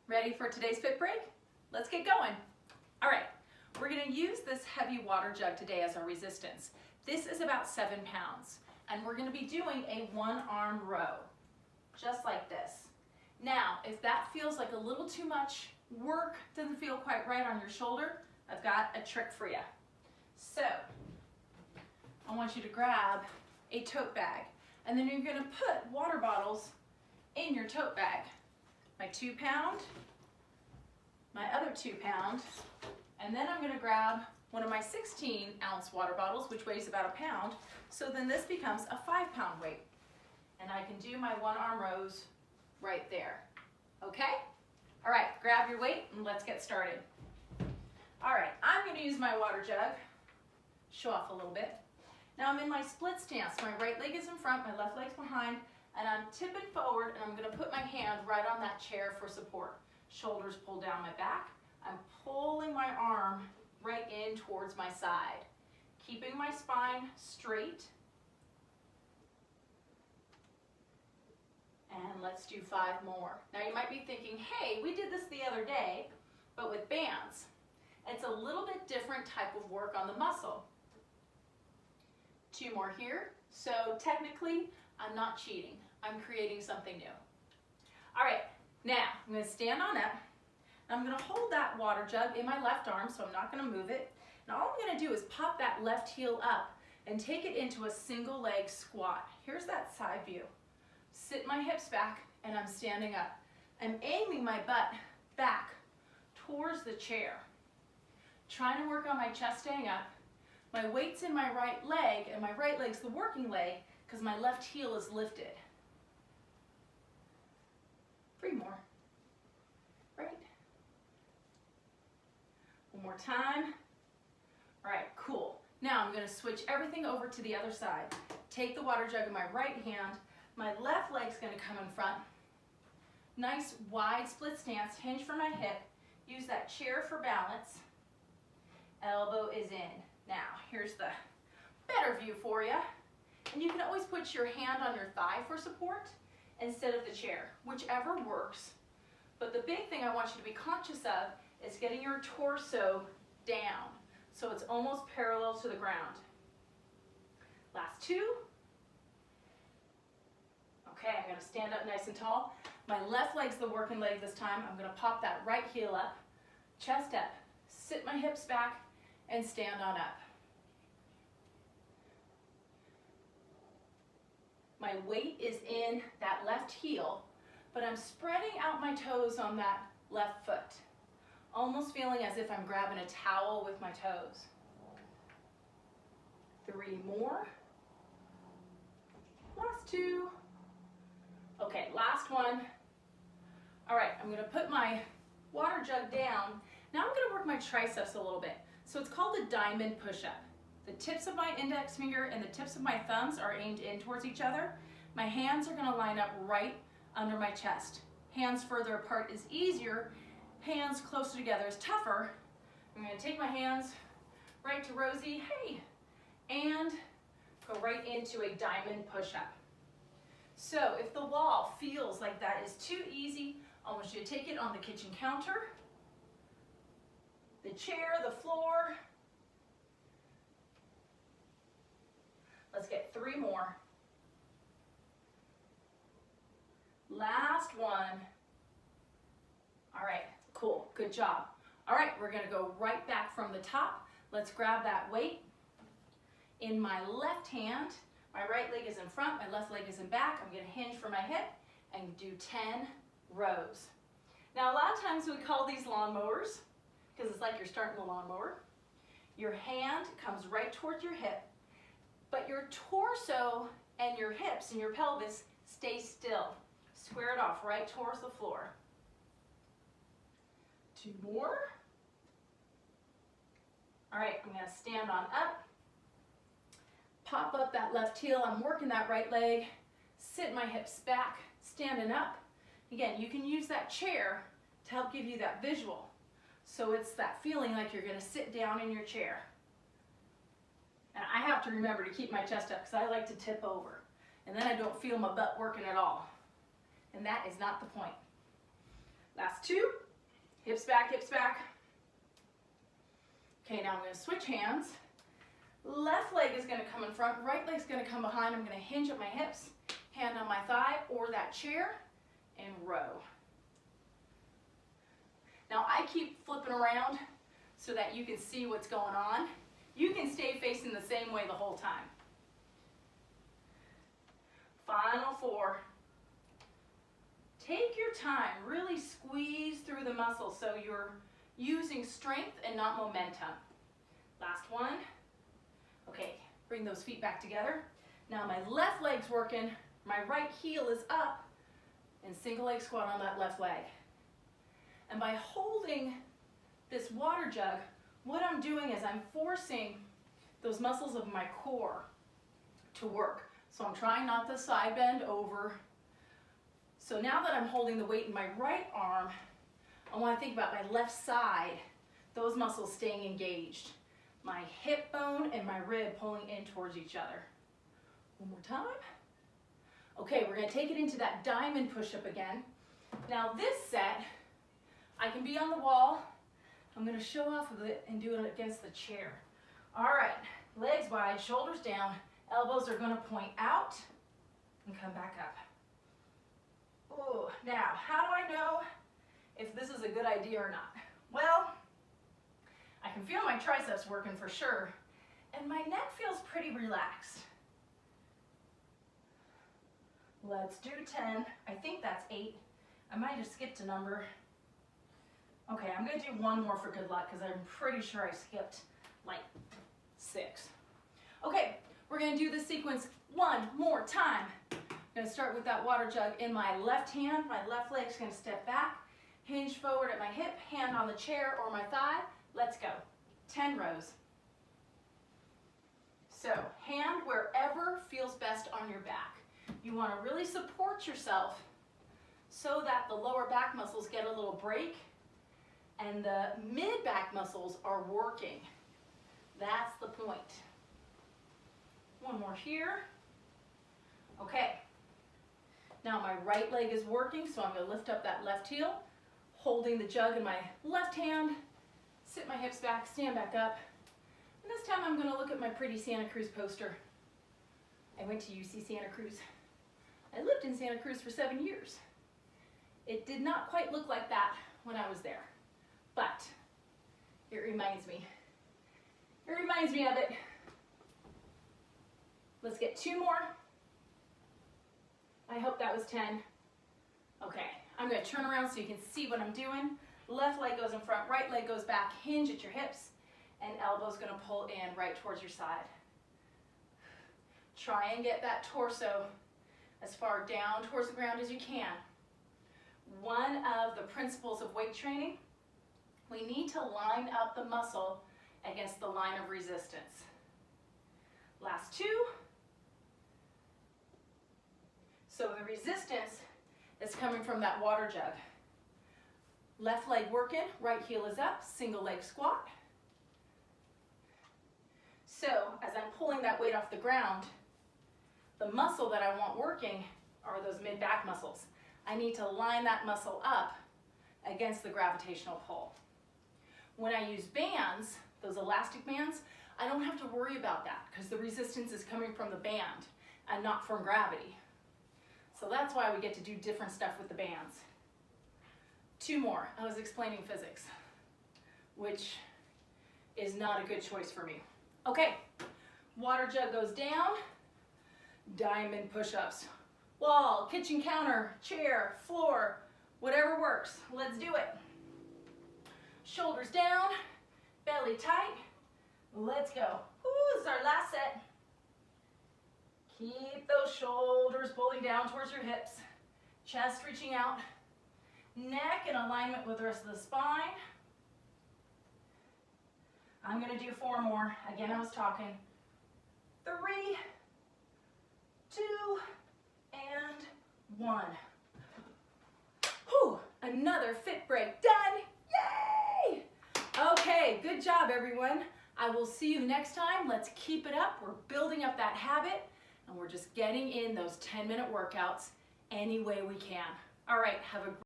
Ready for today's fit break? Let's get going. All right, we're gonna use this heavy water jug today as our resistance. This is about 7 pounds, and we're gonna be doing a one-arm row, just like this. Now, if that feels like a little too much work, doesn't feel quite right on your shoulder, I've got a trick for you. So, I want you to grab a tote bag, and then you're gonna put water bottles in your tote bag. My 2 pound, my other 2 pound, and then I'm gonna grab one of my 16-ounce water bottles, which weighs about 1 pound, so then this becomes a 5-pound weight. And I can do my one-arm rows right there, okay? All right, grab your weight and let's get started. All right, I'm gonna use my water jug, show off a little bit. Now I'm in my split stance. My right leg is in front, my left leg's behind, and I'm tipping forward, and I'm gonna put my hand right on that chair for support. Shoulders pull down my back. I'm pulling my arm right in towards my side, keeping my spine straight. And let's do 5 more. Now you might be thinking, hey, we did this the other day, but with bands. It's a little bit different type of work on the muscle. 2 more here. So technically, I'm not cheating. I'm creating something new. All right, now I'm gonna stand on up. I'm gonna hold that water jug in my left arm, so I'm not gonna move it. And all I'm gonna do is pop that left heel up and take it into a single leg squat. Here's that side view. Sit my hips back and I'm standing up. I'm aiming my butt back towards the chair. Trying to work on my chest staying up. My weight's in my right leg, and my right leg's the working leg because my left heel is lifted. 3 more. Right. 1 more time. All right, cool. Now I'm gonna switch everything over to the other side. Take the water jug in my right hand. My left leg's gonna come in front. Nice wide split stance, hinge for my hip. Use that chair for balance. Elbow is in. Now, here's the better view for you. And you can always put your hand on your thigh for support instead of the chair, whichever works. But the big thing I want you to be conscious of is getting your torso down, so it's almost parallel to the ground. Last 2. Okay, I'm gonna stand up nice and tall. My left leg's the working leg this time. I'm gonna pop that right heel up, chest up, sit my hips back, and stand on up. My weight is in that left heel, but I'm spreading out my toes on that left foot, almost feeling as if I'm grabbing a towel with my toes. 3 more. Last 2. Okay, last one. All right, I'm gonna put my water jug down. Now I'm gonna work my triceps a little bit. So it's called the diamond push-up. The tips of my index finger and the tips of my thumbs are aimed in towards each other. My hands are gonna line up right under my chest. Hands further apart is easier. Hands closer together is tougher. I'm gonna take my hands right to Rosie, hey, and go right into a diamond push-up. So if the wall feels like that is too easy, I want you to take it on the kitchen counter, the chair, the floor. Let's get 3 more. Last one. All right, cool, good job. All right, we're gonna go right back from the top. Let's grab that weight. In my left hand, my right leg is in front, my left leg is in back. I'm gonna hinge for my hip and do 10 rows. Now, a lot of times we call these lawnmowers because it's like you're starting the lawnmower. Your hand comes right towards your hip, but your torso and your hips and your pelvis stay still. Square it off right towards the floor. 2 more. All right, I'm gonna stand on up. Pop up that left heel. I'm working that right leg. Sit my hips back, standing up. Again, you can use that chair to help give you that visual. So it's that feeling like you're gonna sit down in your chair. And I have to remember to keep my chest up because I like to tip over. And then I don't feel my butt working at all. And that is not the point. Last two. Hips back, hips back. Okay, now I'm going to switch hands. Left leg is going to come in front, right leg's going to come behind. I'm going to hinge at my hips, hand on my thigh or that chair, and row. Now I keep flipping around so that you can see what's going on. You can stay facing the same way the whole time. Final four. Take your time, really squeeze through the muscles so you're using strength and not momentum. Last one. Okay, bring those feet back together. Now my left leg's working, my right heel is up, and single leg squat on that left leg. And by holding this water jug, what I'm doing is I'm forcing those muscles of my core to work. So I'm trying not to side bend over. So now that I'm holding the weight in my right arm, I want to think about my left side, those muscles staying engaged. My hip bone and my rib pulling in towards each other. One more time. Okay, we're going to take it into that diamond push-up again. Now this set, I can be on the wall. I'm going to show off of it and do it against the chair. All right, legs wide, shoulders down, elbows are going to point out and come back up. Oh, now, how do I know if this is a good idea or not? Well, I can feel my triceps working for sure, and my neck feels pretty relaxed. Let's do 10. I think that's 8. I might have skipped a number. Okay, I'm going to do one more for good luck because I'm pretty sure I skipped like 6. Okay, we're going to do this sequence one more time. I'm going to start with that water jug in my left hand. My left leg's going to step back, hinge forward at my hip, hand on the chair or my thigh. Let's go. 10 rows. So, hand wherever feels best on your back. You want to really support yourself so that the lower back muscles get a little break and the mid-back muscles are working. That's the point. One more here. Okay. Now my right leg is working, so I'm going to lift up that left heel, holding the jug in my left hand, sit my hips back, stand back up. And this time I'm going to look at my pretty Santa Cruz poster. I went to UC Santa Cruz. I lived in Santa Cruz for 7 years. It did not quite look like that when I was there, but it reminds me. It reminds me of it. Let's get 2 more. I hope that was 10. Okay, I'm going to turn around so you can see what I'm doing. Left leg goes in front, right leg goes back, hinge at your hips, and elbow's going to pull in right towards your side. Try and get that torso as far down towards the ground as you can. One of the principles of weight training, we need to line up the muscle against the line of resistance. Last 2. So the resistance is coming from that water jug. Left leg working, right heel is up, single leg squat. So as I'm pulling that weight off the ground, the muscle that I want working are those mid-back muscles. I need to line that muscle up against the gravitational pull. When I use bands, those elastic bands, I don't have to worry about that because the resistance is coming from the band and not from gravity. So that's why we get to do different stuff with the bands. 2 more. I was explaining physics, which is not a good choice for me. Okay, water jug goes down, diamond push-ups. Wall, kitchen counter, chair, floor, whatever works. Let's do it. Shoulders down, belly tight. Let's go. Ooh, this is our last set. Keep those shoulders pulling down towards your hips. Chest reaching out. Neck in alignment with the rest of the spine. I'm going to do 4 more. Again, I was talking. 3, 2, and 1. Whew, another fit break done. Yay! Okay, good job everyone. I will see you next time. Let's keep it up. We're building up that habit and we're just getting in those 10-minute workouts any way we can. All right, have a